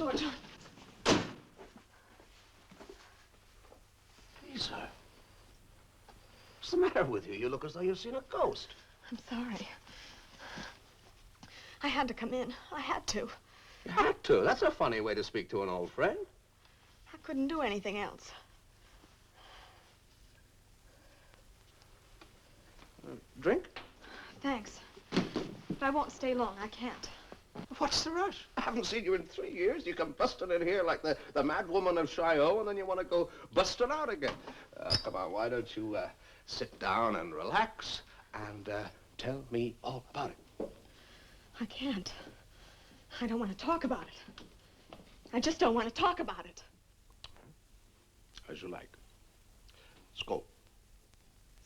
door, John. Lisa. What's the matter with you? You look as though you've seen a ghost. I'm sorry. I had to come in. I had to. You had to? That's a funny way to speak to an old friend. I couldn't do anything else. Drink? Thanks. But I won't stay long. I can't. What's the rush? I haven't seen you in 3 years. You come busting in here like the mad woman of Chaillot, and then you want to go busting out again. Come on, why don't you sit down and relax and tell me all about it? I can't. I don't want to talk about it. I just don't want to talk about it. As you like. Skål.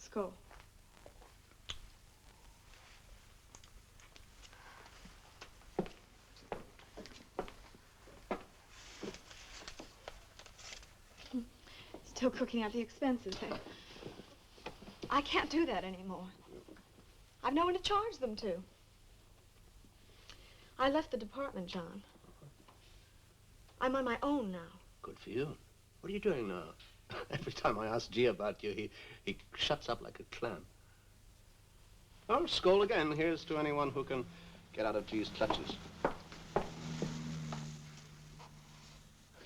Skål. Still cooking out the expenses. I can't do that anymore. I've no one to charge them to. I left the department, John. I'm on my own now. Good for you. What are you doing now? Every time I ask G about you, he shuts up like a clam. Oh, skål again. Here's to anyone who can get out of G's clutches.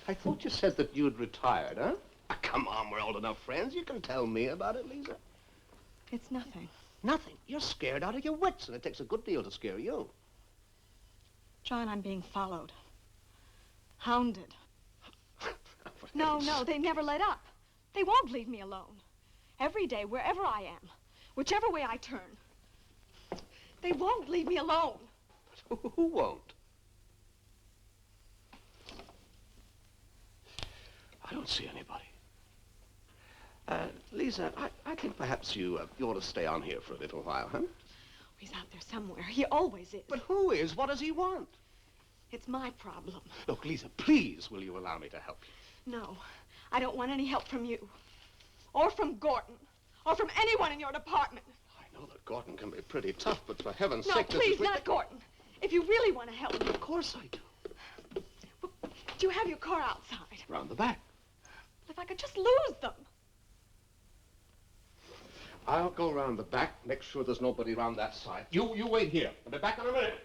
I thought you said that you'd retired, huh? Come on, we're old enough friends. You can tell me about it, Lisa. It's nothing. Nothing? You're scared out of your wits, and it takes a good deal to scare you. John, I'm being followed. Hounded. No, they never let up. They won't leave me alone. Every day, wherever I am, whichever way I turn, they won't leave me alone. But who won't? I don't see anybody. Lisa, I think perhaps you ought to stay on here for a little while, huh? He's out there somewhere. He always is. But who is? What does he want? It's my problem. Look, Lisa, please, will you allow me to help you? No, I don't want any help from you. Or from Gordon. Or from anyone in your department. I know that Gordon can be pretty tough, but for heaven's no, sake... please, not Gordon. If you really want to help me. Of course I do. Well, do you have your car outside? Round the back. If I could just lose them. I'll go round the back, make sure there's nobody round that side. You wait here. I'll be back in a minute.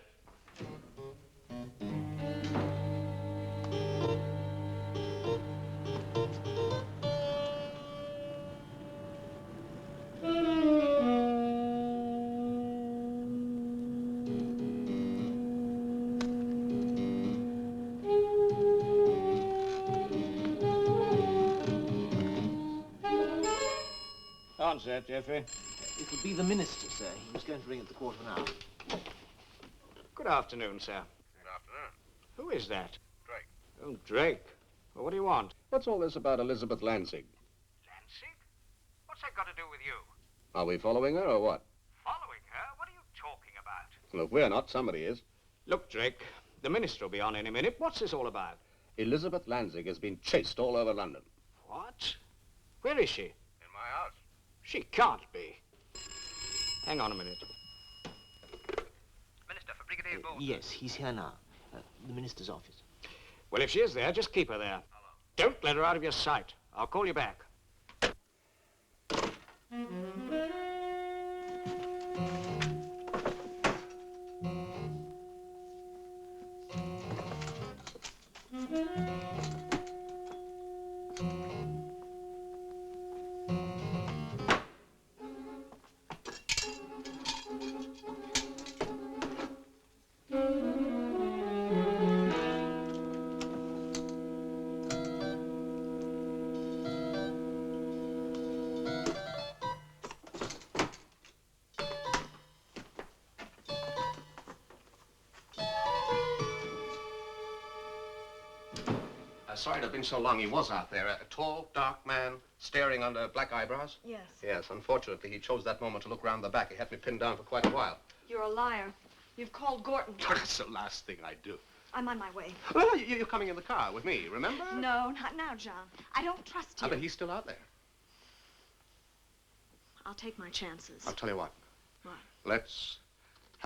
On, sir, Geoffrey. It would be the minister, sir. He was going to ring at the quarter of an hour. Good afternoon, sir. Good afternoon. Who is that? Drake. Oh, Drake. Well, what do you want? What's all this about Elizabeth Lansing? Lansing? What's that got to do with you? Are we following her or what? Following her? What are you talking about? Well, if we're not, somebody is. Look, Drake, the minister will be on any minute. What's this all about? Elizabeth Lansing has been chased all over London. What? Where is she? In my house. She can't be. Hang on a minute. Minister for Brigadier Bolton. Yes, he's here now. The minister's office. Well, if she is there, just keep her there. Don't let her out of your sight. I'll call you back. Sorry to have been so long. He was out there. A tall, dark man, staring under black eyebrows. Yes. Yes, unfortunately, he chose that moment to look round the back. He had me pinned down for quite a while. You're a liar. You've called Gordon. That's the last thing I'd do. I'm on my way. Well, you're coming in the car with me, remember? No, not now, John. I don't trust you. But he's still out there. I'll take my chances. I'll tell you what. What? Let's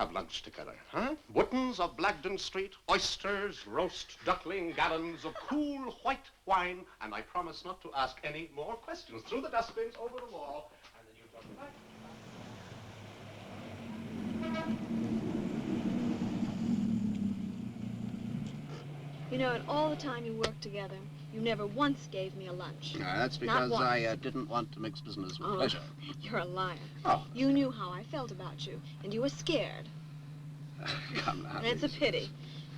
have lunch together, huh? Wootton's of Blagden Street, oysters, roast duckling, gallons of cool white wine, and I promise not to ask any more questions. Through the dustbins, over the wall, and then you come back. You know, in all the time you worked together, you never once gave me a lunch. That's because I didn't want to mix business with pleasure. You're a liar. Oh. You knew how I felt about you, and you were scared. Come now. And it's a pity,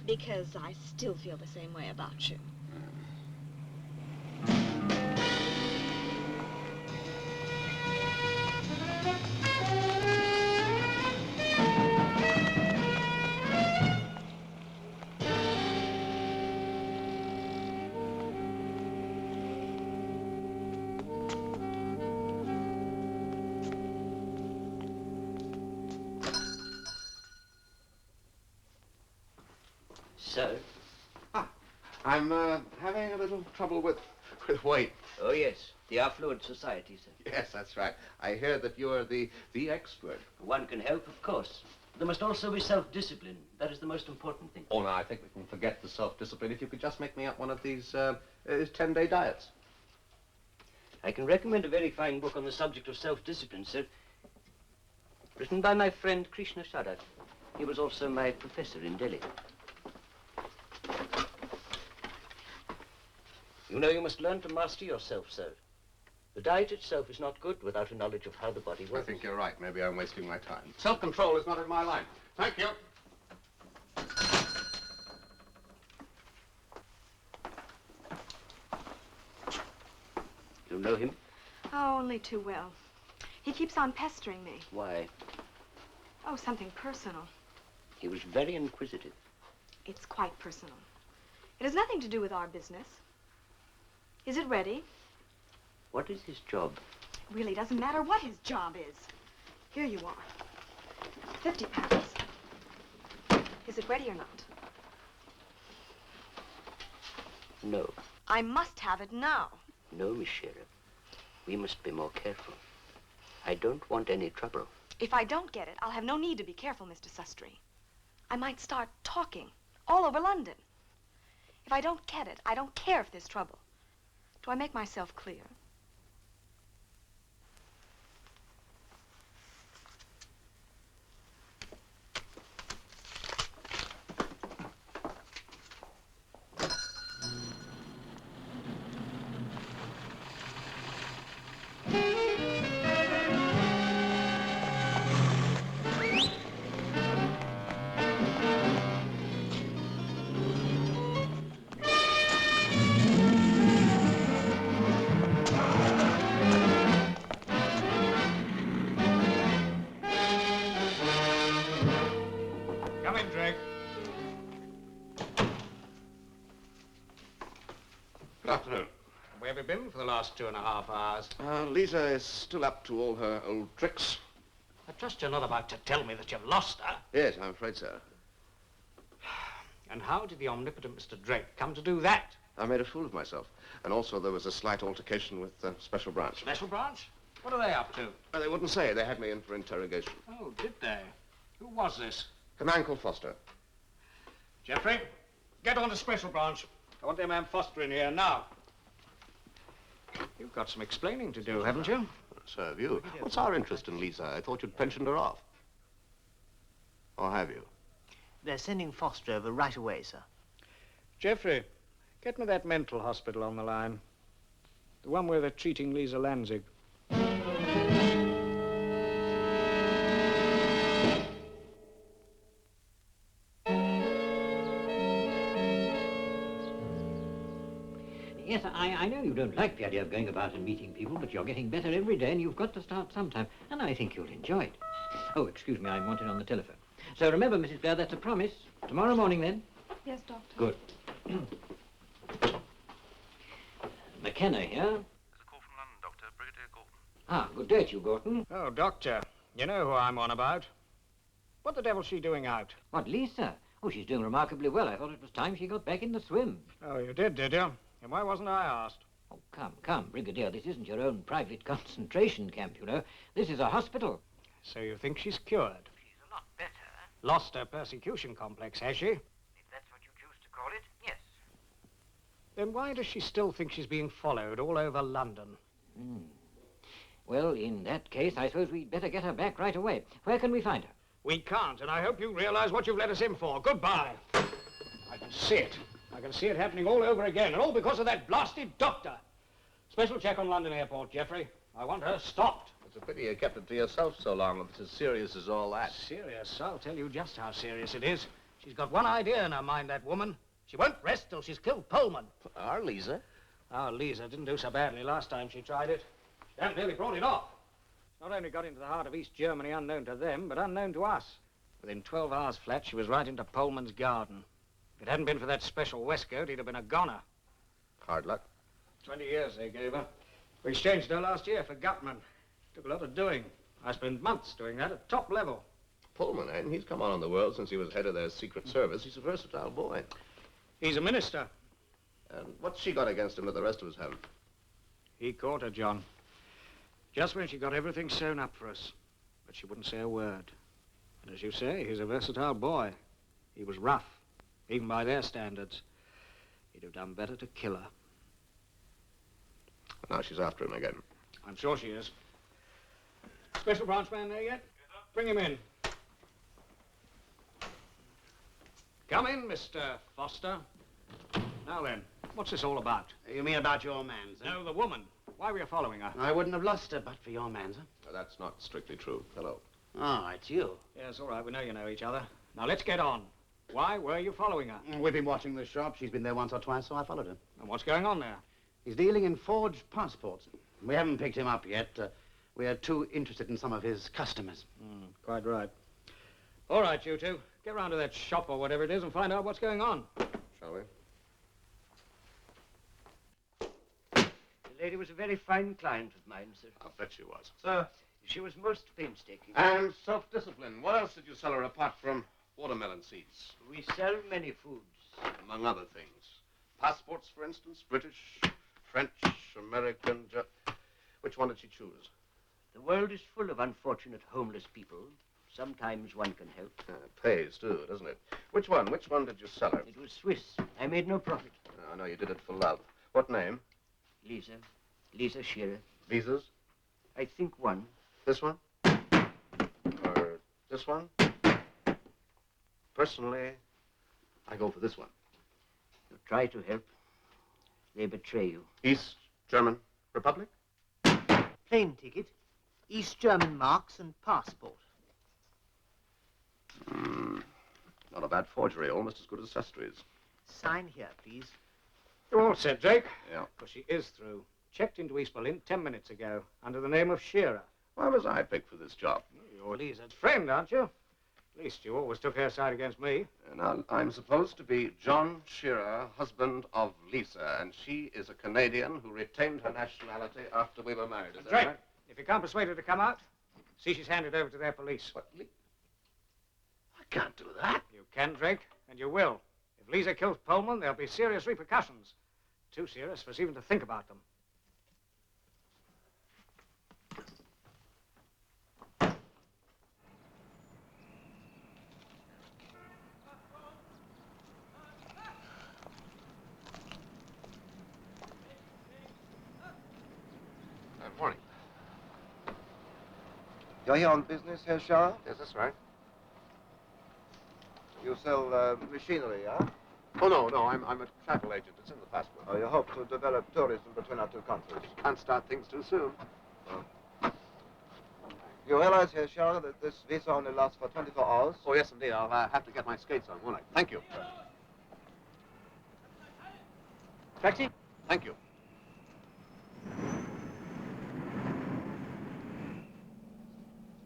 because I still feel the same way about you. Sir? I'm having a little trouble with weight. Oh, yes. The Affluent Society, sir. Yes, that's right. I hear that you're the expert. One can help, of course. There must also be self-discipline. That is the most important thing. Oh, no, I think we can forget the self-discipline. If you could just make me up one of these 10-day diets. I can recommend a very fine book on the subject of self-discipline, sir. Written by my friend Krishna Sadak. He was also my professor in Delhi. You know, you must learn to master yourself, sir. The diet itself is not good without a knowledge of how the body works. I think you're right. Maybe I'm wasting my time. Self-control is not in my line. Thank you. You know him? Oh, only too well. He keeps on pestering me. Why? Oh, something personal. He was very inquisitive. It's quite personal. It has nothing to do with our business. Is it ready? What is his job? It really doesn't matter what his job is. Here you are. 50 pounds. Is it ready or not? No. I must have it now. No, Miss Shearer. We must be more careful. I don't want any trouble. If I don't get it, I'll have no need to be careful, Mr. Sustry. I might start talking all over London. If I don't get it, I don't care if there's trouble. Do I make myself clear? Come in, Drake. Good afternoon. Where have you been for the last 2.5 hours? Lisa is still up to all her old tricks. I trust you're not about to tell me that you've lost her. Yes, I'm afraid so. And how did the omnipotent Mr. Drake come to do that? I made a fool of myself. And also there was a slight altercation with Special Branch. Special branch? What are they up to? They wouldn't say. They had me in for interrogation. Oh, did they? Who was this? A man called Foster. Jeffrey, get on to Special Branch. I want their man Foster in here now. You've got some explaining to do, haven't you? So have you. What's our interest in Lisa? I thought you'd pensioned her off. Or have you? They're sending Foster over right away, sir. Jeffrey, get me that mental hospital on the line. The one where they're treating Lisa Lanzig. Yes, I know you don't like the idea of going about and meeting people, but you're getting better every day and you've got to start sometime. And I think you'll enjoy it. Oh, excuse me, I'm wanted on the telephone. So remember, Mrs. Blair, that's a promise. Tomorrow morning, then. Yes, Doctor. Good. McKenna here. There's a call from London, Doctor. Brigadier Gorton. Ah, good day to you, Gorton. Oh, Doctor, you know who I'm on about. What the devil's she doing out? What, Lisa? Oh, she's doing remarkably well. I thought it was time she got back in the swim. Oh, you did you? And why wasn't I asked? Oh, come, Brigadier. This isn't your own private concentration camp, you know. This is a hospital. So you think she's cured? She's a lot better. Lost her persecution complex, has she? If that's what you choose to call it, yes. Then why does she still think she's being followed all over London? Well, in that case, I suppose we'd better get her back right away. Where can we find her? We can't, and I hope you realize what you've let us in for. Goodbye. I can see it. I can see it happening all over again, and all because of that blasted doctor. Special check on London Airport, Jeffrey. I want her stopped. It's a pity you kept it to yourself so long if it's as serious as all that. Serious? I'll tell you just how serious it is. She's got one idea in her mind, that woman. She won't rest till she's killed Pullman. Our Lisa? Our Lisa didn't do so badly last time she tried it. She damn nearly brought it off. Not only got into the heart of East Germany unknown to them, but unknown to us. Within 12 hours flat, she was right into Pullman's garden. If it hadn't been for that special waistcoat, he'd have been a goner. Hard luck. 20 years they gave her. We exchanged her last year for Gutman. Took a lot of doing. I spent months doing that at top level. Pullman, eh? He's come on in the world since he was head of their Secret Service. He's a versatile boy. He's a minister. And what's she got against him that the rest of us haven't? He caught her, John. Just when she got everything sewn up for us. But she wouldn't say a word. And as you say, he's a versatile boy. He was rough, even by their standards. He'd have done better to kill her. Now she's after him again. I'm sure she is. Special branch man there yet? Bring him in. Come in, Mr. Foster. Now then, what's this all about? You mean about your man, sir? No, the woman. Why were you following her? I wouldn't have lost her but for your man, sir. That's not strictly true. Hello. Oh, it's you. Yes, all right, we know each other. Now, let's get on. Why were you following her? We've been watching the shop. She's been there once or twice, so I followed her. And what's going on there? He's dealing in forged passports. We haven't picked him up yet. We are too interested in some of his customers. Quite right. All right, you two. Get round to that shop or whatever it is and find out what's going on. Shall we? The lady was a very fine client of mine, sir. I'll bet she was. Sir, she was most painstaking. And self-discipline. What else did you sell her apart from watermelon seeds? We sell many foods. Among other things. Passports, for instance, British, French, American, Which one did she choose? The world is full of unfortunate homeless people. Sometimes one can help. It pays, too, doesn't it? Which one? Which one did you sell her? It was Swiss. I made no profit. I know you did it for love. What name? Lisa. Lisa Shearer. Visas? I think one. This one? Or this one? Personally, I go for this one. You try to help. They betray you. East German Republic? Plane ticket, East German marks and passport. Not a bad forgery, almost as good as Sestri's. Sign here, please. You're all set, Jake? Yeah. Because she is through. Checked into East Berlin 10 minutes ago, under the name of Shearer. Why was I picked for this job? You're Lisa's friend, aren't you? At least you always took her side against me. Now, I'm supposed to be John Shearer, husband of Lisa, and she is a Canadian who retained her nationality after we were married. Is that Drake, right? if you can't persuade her to come out, see she's handed over to their police. What? I can't do that. You can, Drake, and you will. If Lisa kills Pullman, there'll be serious repercussions. Too serious for us even to think about them. Morning. You're here on business, Herr Schauer? Yes, that's right. You sell machinery, huh? Oh, no, I'm a travel agent. It's in the passport. Oh, you hope to develop tourism between our two countries. Can't start things too soon. You realize, Herr Schauer, that this visa only lasts for 24 hours? Oh, yes, indeed. I'll have to get my skates on, won't I? Thank you. Taxi? Thank you.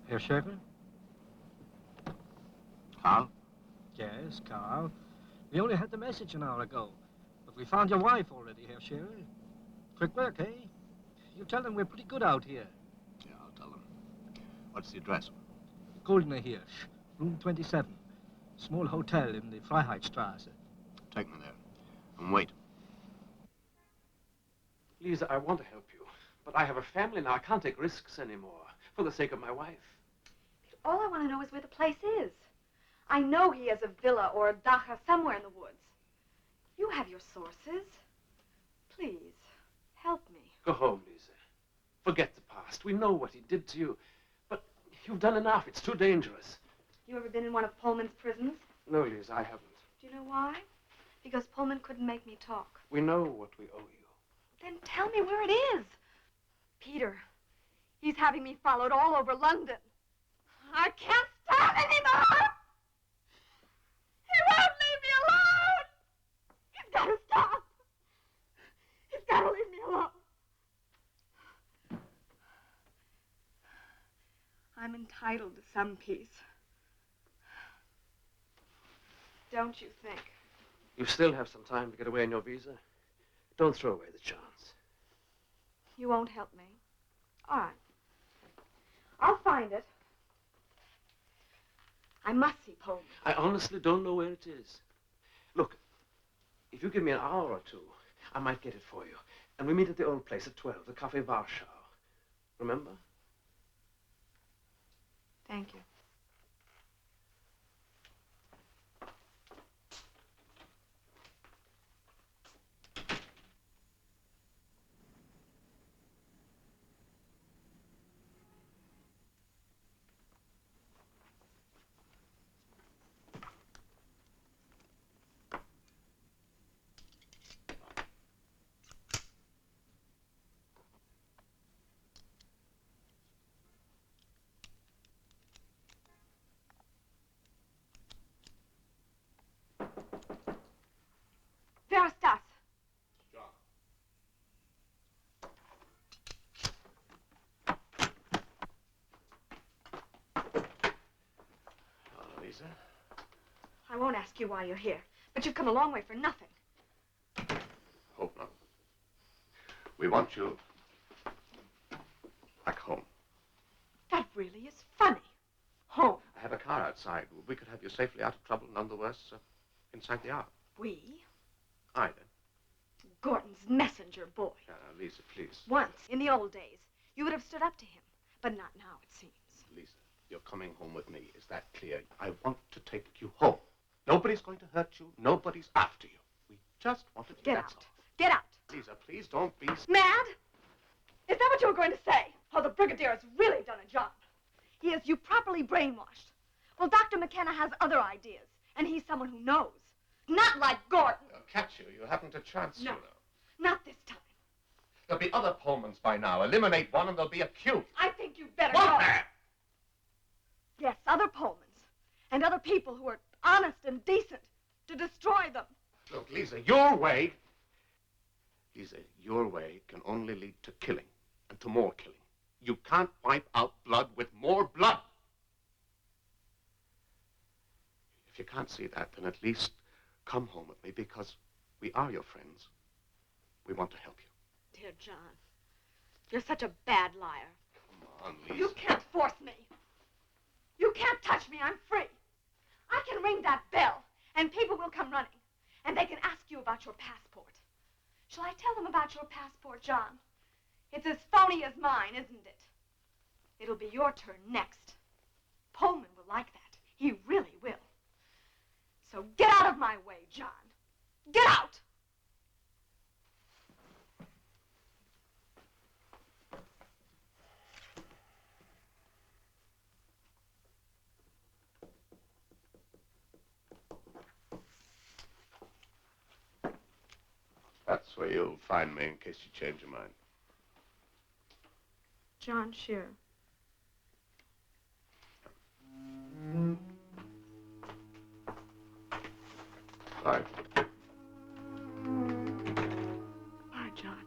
Herr Schäfer? Carl? Yes, Carl. We only had the message an hour ago, but we found your wife already, Herr Scherer. Quick work, eh? You tell them we're pretty good out here. Yeah, I'll tell them. What's the address? Goldener Hirsch, room 27. Small hotel in the Freiheitsstraße. Take me there. And wait. Lisa, I want to help you, but I have a family now. I can't take risks anymore for the sake of my wife. All I want to know is where the place is. I know he has a villa or a dacha somewhere in the woods. You have your sources. Please, help me. Go home, Lisa. Forget the past. We know what he did to you. But you've done enough. It's too dangerous. You ever been in one of Pullman's prisons? No, Lisa, I haven't. Do you know why? Because Pullman couldn't make me talk. We know what we owe you. Then tell me where it is. Peter, he's having me followed all over London. I can't stand anymore! He won't leave me alone! He's got to stop! He's got to leave me alone! I'm entitled to some peace. Don't you think? You still have some time to get away on your visa. Don't throw away the chance. You won't help me? All right. I'll find it. I must see Pullman. I honestly don't know where it is. Look, if you give me an hour or two, I might get it for you. And we meet at the old place at 12, the Cafe Warschau. Remember? Thank you. Wer ist das? Hello, Lisa. I won't ask you why you're here, but you've come a long way for nothing. Hope not. We want you back home. That really is funny. Home. I have a car outside. We could have you safely out of trouble, none the worse, inside the hour. We? I then. Gordon's messenger boy. Lisa, please. Once, in the old days, you would have stood up to him, but not now, it seems. Lisa, you're coming home with me. Is that clear? I want to take you home. Nobody's going to hurt you. Nobody's after you. We just wanted you. Get That's out. all. Get out. Lisa, please don't be... Mad? Is that what you were going to say? Oh, the Brigadier has really done a job. He has you properly brainwashed. Well, Dr. McKenna has other ideas, and he's someone who knows. Not like Gordon. They'll catch you. You haven't a chance, No. you know. Not this time. There'll be other Pullmans by now. Eliminate one and there'll be a queue. I think you'd better What go. man? Yes, other Pullmans. And other people who are honest and decent. To destroy them. Look, Lisa, your way... Lisa, your way can only lead to killing. And to more killing. You can't wipe out blood with more blood. If you can't see that, then at least come home with me, because we are your friends. We want to help you. Dear John, you're such a bad liar. Come on, Lisa. You can't force me. You can't touch me. I'm free. I can ring that bell, and people will come running, and they can ask you about your passport. Shall I tell them about your passport, John? It's as phony as mine, isn't it? It'll be your turn next. Pullman will like that. He really will. So get out of my way, John. Get out! That's where you'll find me in case you change your mind. John Shearer. Bye. Bye, John.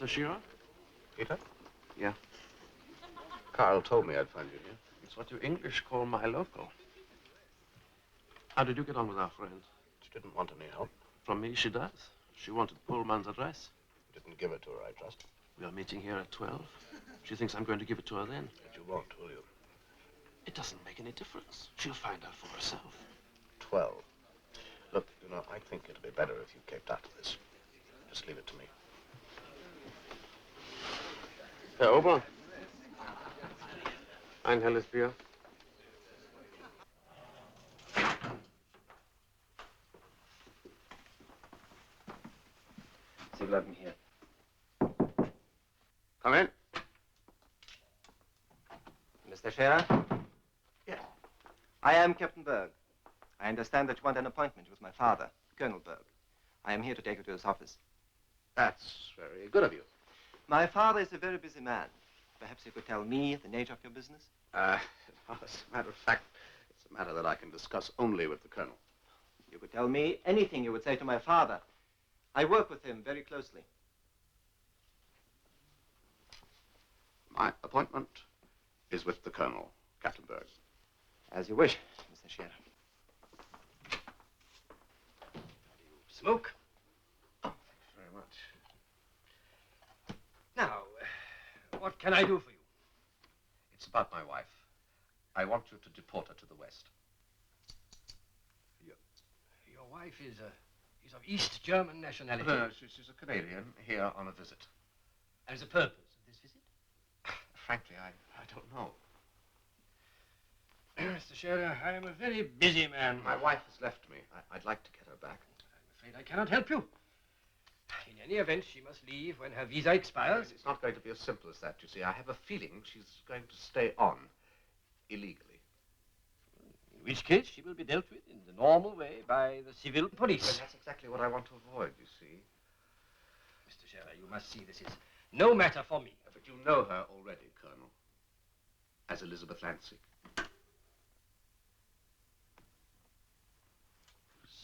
Mr. Shearer? Peter? Yeah. Carl told me I'd find you here. It's what you English call my local. How did you get on with our friend? She didn't want any help. From me, she does. She wanted Pullman's address. You didn't give it to her, I trust. We are meeting here at 12. She thinks I'm going to give it to her then. But you won't, will you? It doesn't make any difference. She'll find out for herself. 12. Look, you know, I think it'd be better if you kept out of this. Just leave it to me. Herr Ober. Ein helles Bier. Sie bleiben hier. Come in. Mr. Scherer? Yes. I am Captain Berg. I understand that you want an appointment with my father, Colonel Berg. I am here to take you to his office. That's very good of you. My father is a very busy man. Perhaps you could tell me the nature of your business? As a matter of fact, it's a matter that I can discuss only with the Colonel. You could tell me anything you would say to my father. I work with him very closely. My appointment is with the Colonel, Captain Berg. As you wish, Mr. Scherer. Smoke? Oh, thanks very much. Now, what can I do for you? It's about my wife. I want you to deport her to the West. Your wife is of East German nationality. No, she's a Canadian here on a visit. And the purpose of this visit? Frankly, I don't know. Mr. Scherer, I am a very busy man. My wife has left me. I'd like to get her back. I'm afraid I cannot help you. In any event, she must leave when her visa expires. It's not going to be as simple as that, you see. I have a feeling she's going to stay on illegally. In which case, she will be dealt with in the normal way by the civil police. Well, that's exactly what I want to avoid, you see. Mr. Scherer, you must see this is no matter for me. But you know her already, Colonel, as Elizabeth Lansing.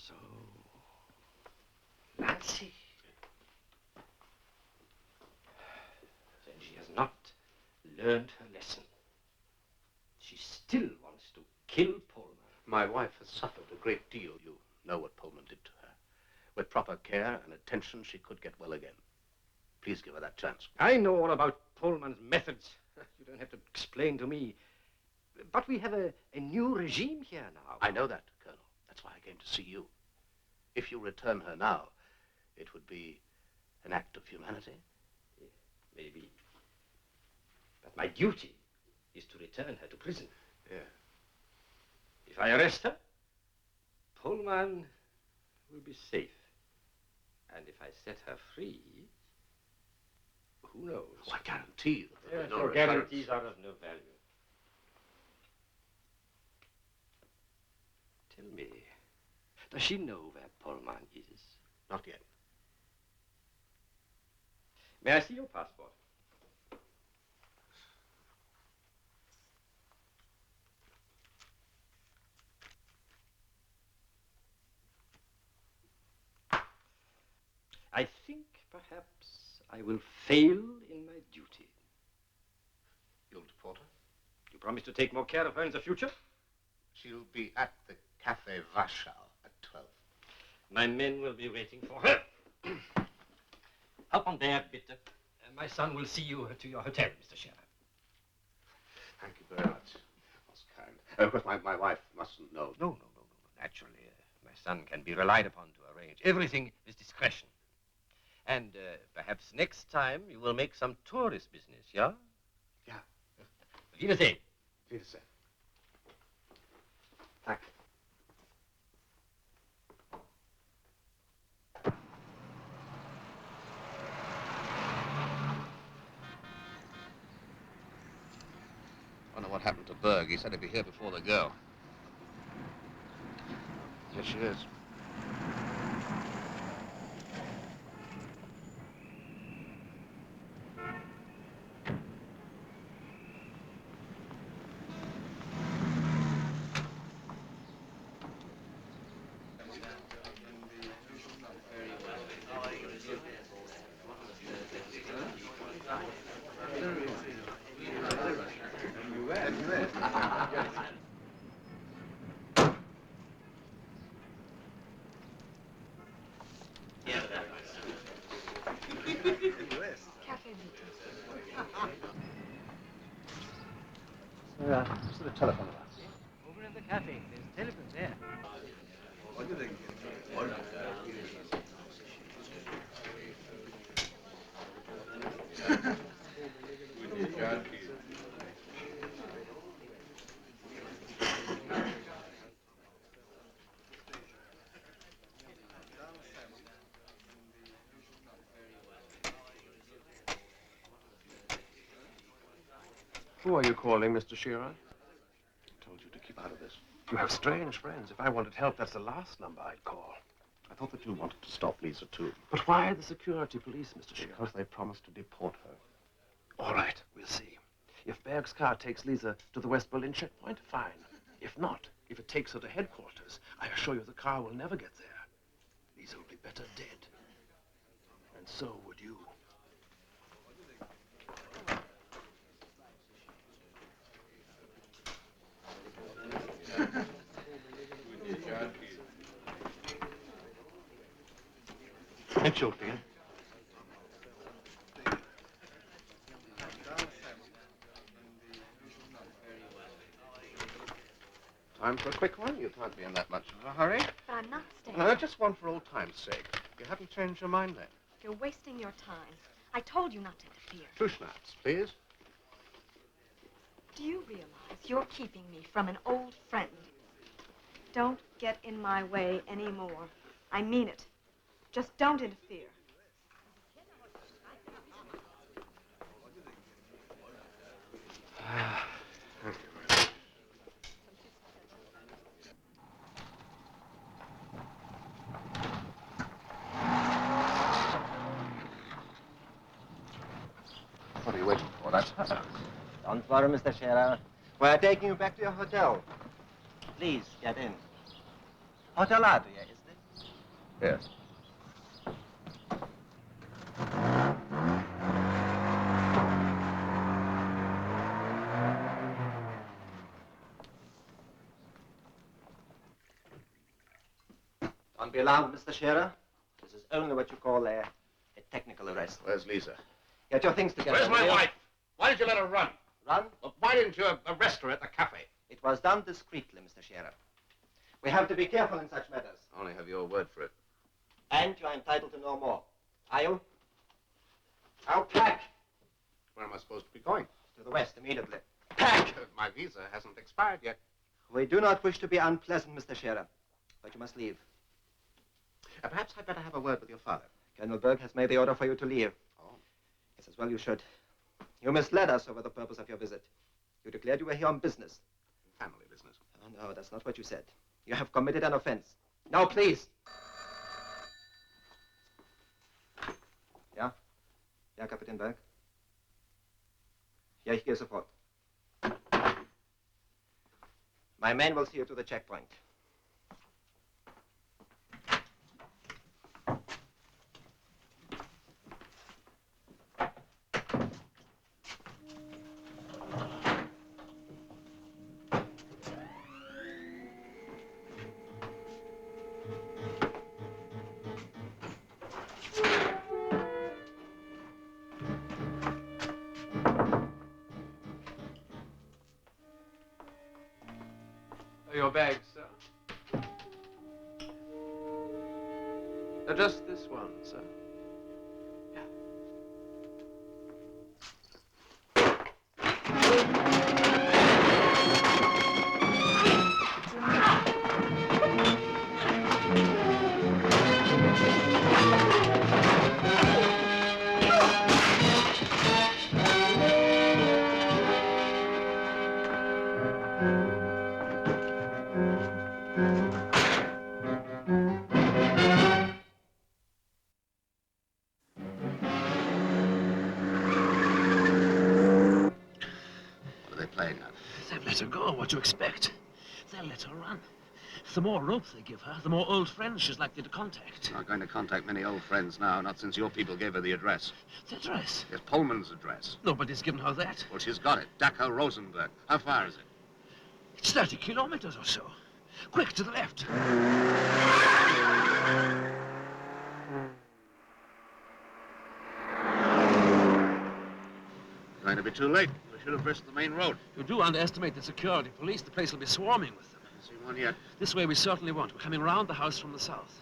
So, Lansing. Then she has not learned her lesson. She still wants to kill Pullman. My wife has suffered a great deal. You know what Pullman did to her. With proper care and attention, she could get well again. Please give her that chance. I know all about Pullman's methods. You don't have to explain to me. But we have a new regime here now. I know that, Colonel. That's why I came to see you. If you return her now, it would be an act of humanity. Maybe. But my duty is to return her to prison. Yeah. If I arrest her, Pullman will be safe. And if I set her free, who knows? Oh, I guarantee that there Yes, are no your guarantees are of no value. Tell me, does she know where Pullman is? Not yet. May I see your passport? I think perhaps I will fail in my duty. You'll deport her? You promise to take more care of her in the future? She'll be at the Cafe Warschau at 12. My men will be waiting for her. Up on there, bitte. My son will see you to your hotel, Mr. Scherer. Thank you very much. That's kind. Of course, my wife mustn't know. No. Naturally, my son can be relied upon to arrange everything with discretion. And perhaps next time you will make some tourist business, yeah? Yeah. Wiedersehen. Wiedersehen. Thank you. Wonder what happened to Berg. He said he'd be here before the girl. Here she is. What's the telephone about? Over in the cafe. There's a telephone there. Who are you calling, Mr. Shearer? I told you to keep out of this. You have strange friends. If I wanted help, that's the last number I'd call. I thought that you wanted to stop Lisa, too. But why the security police, Mr. Shearer? Because they promised to deport her. All right, we'll see. If Berg's car takes Lisa to the West Berlin checkpoint, fine. If not, if it takes her to headquarters, I assure you the car will never get there. Lisa will be better dead. And so would you. And choked again. Time for a quick one? You can't be in that much of a hurry. But I'm not staying. No, just one for old time's sake. You haven't changed your mind then? You're wasting your time. I told you not to interfere. 2 schnapps, please. Do you realize you're keeping me from an old friend? Don't get in my way anymore. I mean it. Just don't interfere. What are you waiting for? That's her. Don't worry, Mr. Shearer. We're taking you back to your hotel. Please, get in. Hotel Adria, is it? Yes. Don't be alarmed, Mr. Shearer. This is only what you call a technical arrest. Where's Lisa? Get your things together. Where's my will you? wife? Why did you let her run? Run? Well, why didn't you arrest her at the cafe? It was done discreetly, Mr. Shearer. We have to be careful in such matters. I only have your word for it. And you are entitled to know more. Are you? I'll pack. Where am I supposed to be going? To the west immediately. Pack! My visa hasn't expired yet. We do not wish to be unpleasant, Mr. Shearer, but you must leave. Perhaps I'd better have a word with your father. Colonel Berg has made the order for you to leave. Oh. Yes, as well you should. You misled us over the purpose of your visit. You declared you were here on business. Family business. Oh, no, that's not what you said. You have committed an offense. Now, please. Ja? Ja, Kapitän Berg? Ja, ich gehe sofort. My man will see you to the checkpoint. Your bags, sir. Just this one, sir. Yeah. They've let her go. What do you expect? They'll let her run. The more rope they give her, the more old friends she's likely to contact. Not going to contact many old friends now, not since your people gave her the address. The address? Yes, Pullman's address. Nobody's given her that. Well, she's got it. Dachau Rosenberg. How far is it? It's 30 kilometers or so. Quick, to the left. Going to be too late. We should have versed the main road. You do underestimate the security police. The place will be swarming with them. See one yet? This way we certainly won't. We're coming round the house from the south.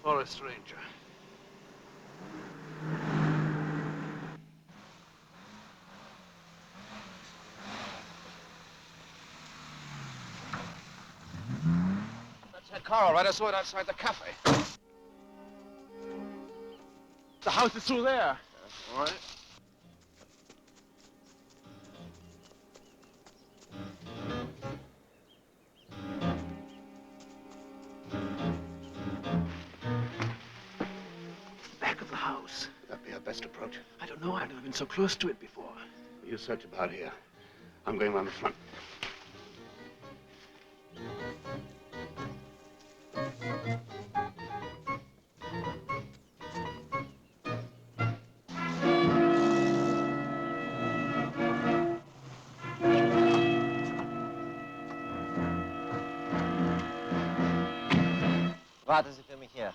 For a stranger. That's that car, all right. I saw it outside the cafe. The house is through there. All right. Back of the house. That'd be our best approach. I don't know. I've never been so close to it before. You search about here. I'm going around the front. Warten Sie für mich hier.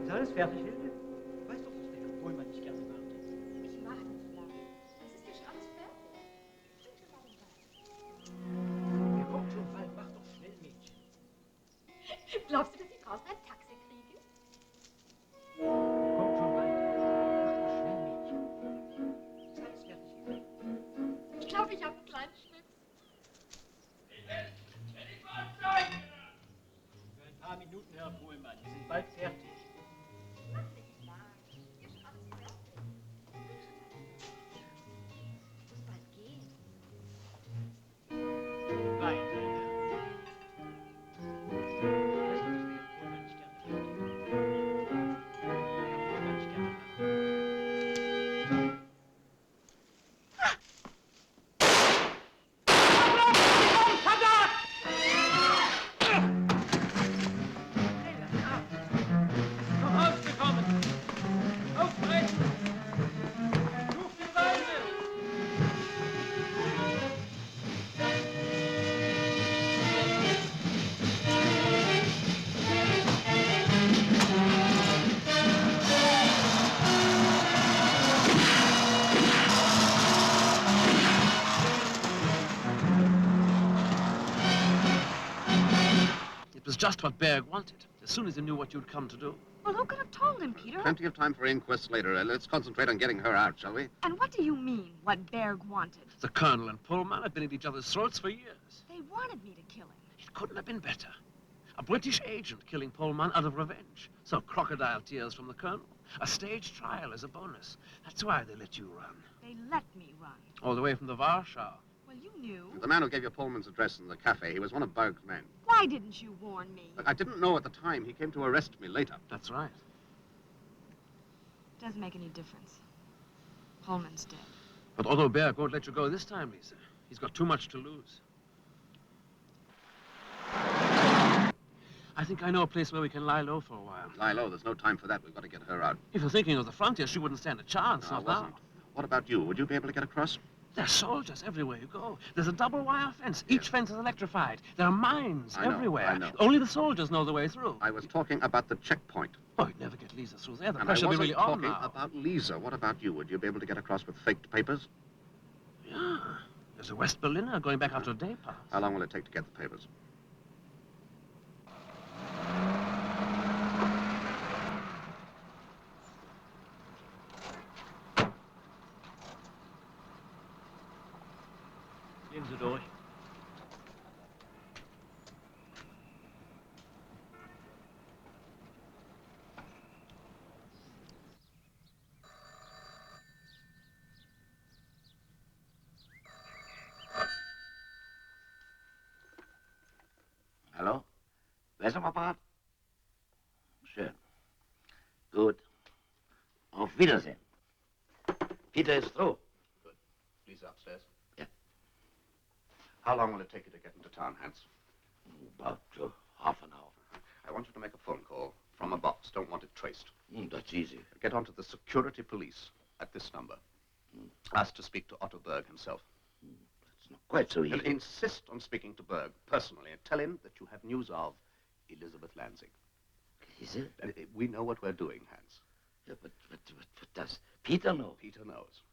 Ist alles fertig, Hilde? Weißt doch, dass der Herr Pohlmann nicht gerne wartet. Ich warte nicht lange. Es ist ja schon alles fertig. Stimmt schon mal Er kommt schon bald. Mach doch schnell, Mädchen. Glaubst du, dass ich draußen ein Taxi kriege? Er kommt schon bald. Mach doch schnell, Mädchen. Ist alles fertig, Hilde? Ich glaube, ich habe einen kleinen Schnitt. Für ein paar Minuten, Herr Pohlmann. Wir sind bald fertig. Mach dich nicht lang. Hier ist schon alles fertig. Ich muss bald gehen. Weiter. Weißt du, dass der Herr Pohlmann nicht gerne fertig wird? Der Herr Pohlmann nicht gerne macht. It was just what Berg wanted, as soon as he knew what you'd come to do. Well, who could have told him, Peter? Plenty of time for inquests later. Let's concentrate on getting her out, shall we? And what do you mean, what Berg wanted? The Colonel and Pullman had been at each other's throats for years. They wanted me to kill him. It couldn't have been better. A British agent killing Pullman out of revenge. So crocodile tears from the Colonel. A stage trial as a bonus. That's why they let you run. They let me run. All the way from the Warschau. Well, you knew. The man who gave you Pullman's address in the cafe, he was one of Berg's men. Why didn't you warn me? Look, I didn't know at the time. He came to arrest me later. That's right. Doesn't make any difference. Pullman's dead. But Otto Berg won't let you go this time, Lisa. He's got too much to lose. I think I know a place where we can lie low for a while. Lie low. There's no time for that. We've got to get her out. If you're thinking of the frontier, she wouldn't stand a chance, No, I not now. wasn't. What about you? Would you be able to get across? There's soldiers everywhere you go. There's a double wire fence. Each fence is electrified. There are mines I know, everywhere. I know. Only the soldiers know the way through. I was talking about the checkpoint. Oh, you'd never get Lisa through there. The And I pressure will wasn't be really on talking now. about Lisa. What about you? Would you be able to get across with faked papers? Yeah. There's a West Berliner going back after a day pass. How long will it take to get the papers? Gehen Sie durch. Hallo? Wer ist am Apparat? Schön. Gut. Auf Wiedersehen. Peter is through. Good. Lisa upstairs? Yeah. How long will it take you to get into town, Hans? About half an hour. I want you to make a phone call from a box. Don't want it traced. That's easy. Get onto the security police at this number. Ask to speak to Otto Berg himself. It's not quite so And easy. insist on speaking to Berg personally and tell him that you have news of Elizabeth Lansing. Lisa? We know what we're doing, Hans. Yeah, but does Peter know? Peter knows.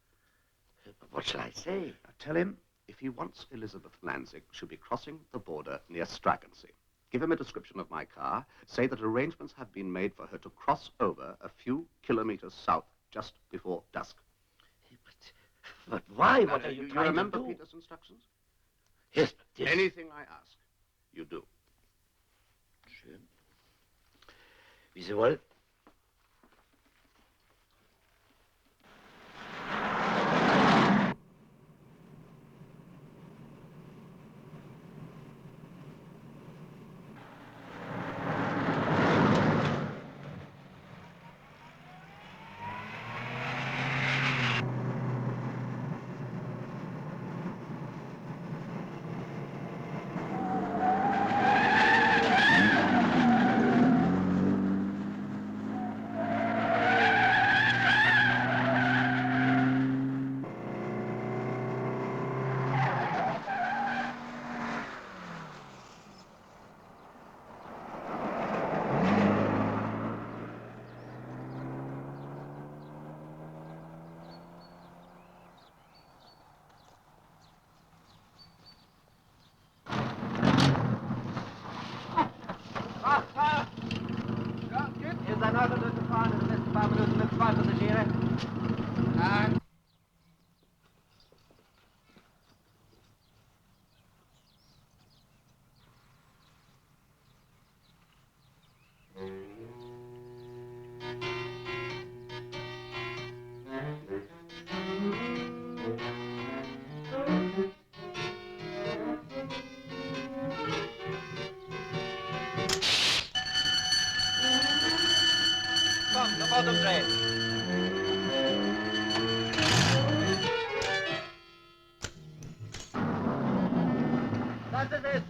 But what shall I say? Now tell him if he wants Elizabeth Lansing, she'll be crossing the border near Stragensee. Give him a description of my car. Say that arrangements have been made for her to cross over a few kilometers south just before dusk. But why? Now, What are you you trying remember to do? Peter's instructions? Yes, but yes. Anything I ask, you do. Schön. Wie Sie wollen. Hier ist ein Auto durchgefahren in den letzten paar Minuten mit 2 Passagiere. Komm, sofort umdrehen. Das ist es.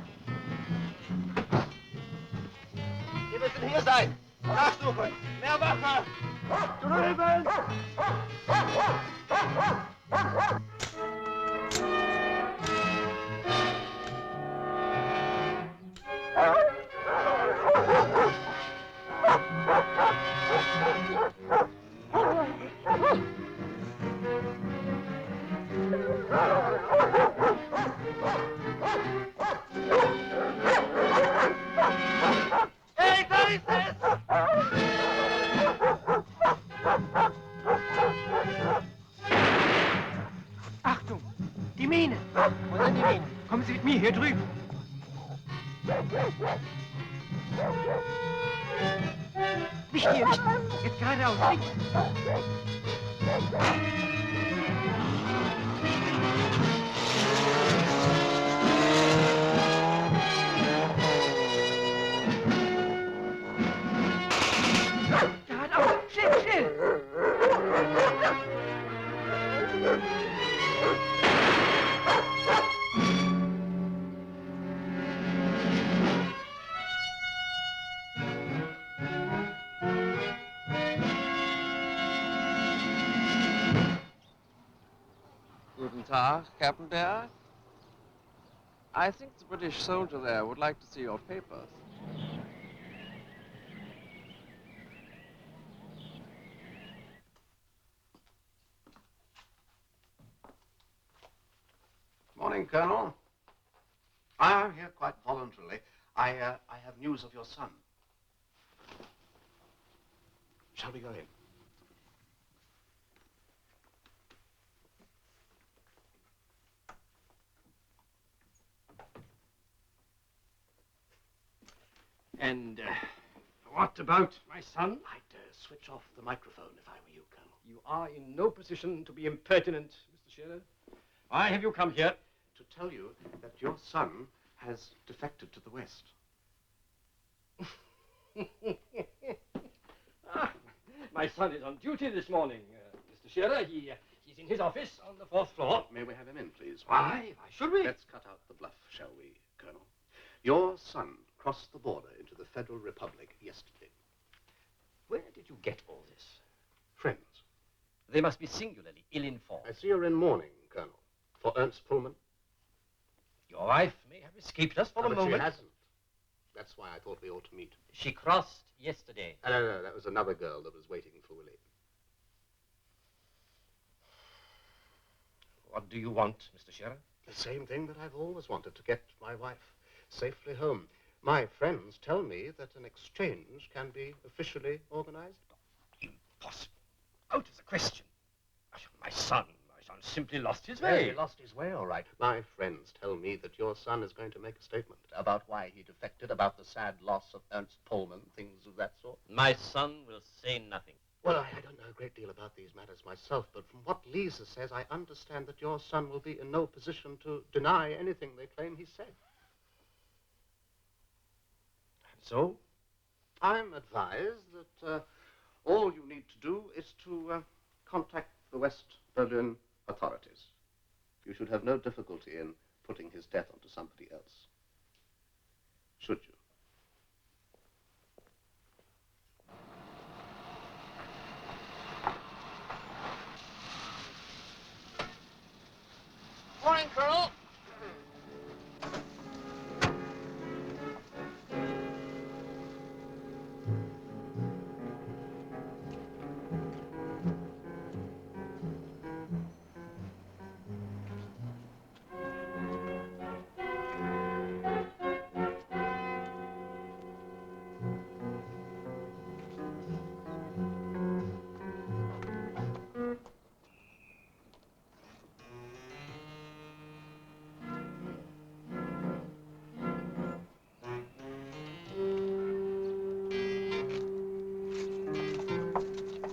Sie müssen hier sein. Nachsuchen. Mehr Wache. Drüben. Hey, da ist es! Achtung! Die Mine! Wo sind die Minen? Kommen Sie mit mir hier drüben. Nicht hier, nicht. Jetzt geradeaus, links. Geradeaus, schnell, schnell. car, Captain Dare? I think the British soldier there would like to see your papers. Morning, Colonel. I'm here quite voluntarily. I have news of your son. Shall we go in? And what about my son? I'd switch off the microphone if I were you, Colonel. You are in no position to be impertinent, Mr. Shearer. Why have you come here? To tell you that your son has defected to the West. My son is on duty this morning, Mr. Shearer. He's in his office on the 4th floor. May we have him in, please? Why should we? Let's cut out the bluff, shall we, Colonel? Your son crossed the border into the Federal Republic yesterday. Where did you get all this? Friends. They must be singularly ill-informed. I see you're in mourning, Colonel. For Ernst Pullman. Your wife may have escaped us for a but moment. She hasn't. That's why I thought we ought to meet. She crossed yesterday. No, that was another girl that was waiting for Willie. What do you want, Mr. Shearer? The same thing that I've always wanted, to get my wife safely home. My friends tell me that an exchange can be officially organized. Impossible. Out of the question. My son simply lost his Well, way. he lost his way, all right. My friends tell me that your son is going to make a statement about why he defected, about the sad loss of Ernst Pullman, things of that sort. My son will say nothing. Well, I don't know a great deal about these matters myself, but from what Lisa says, I understand that your son will be in no position to deny anything they claim he said. And so? I'm advised that all you need to do is to contact the West Berlin authorities. You should have no difficulty in putting his death onto somebody else. Should you? Morning, Colonel.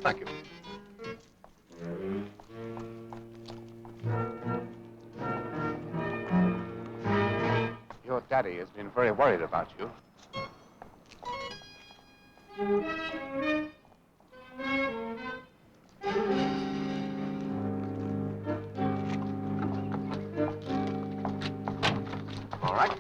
Thank you. Your daddy has been very worried about you. All right.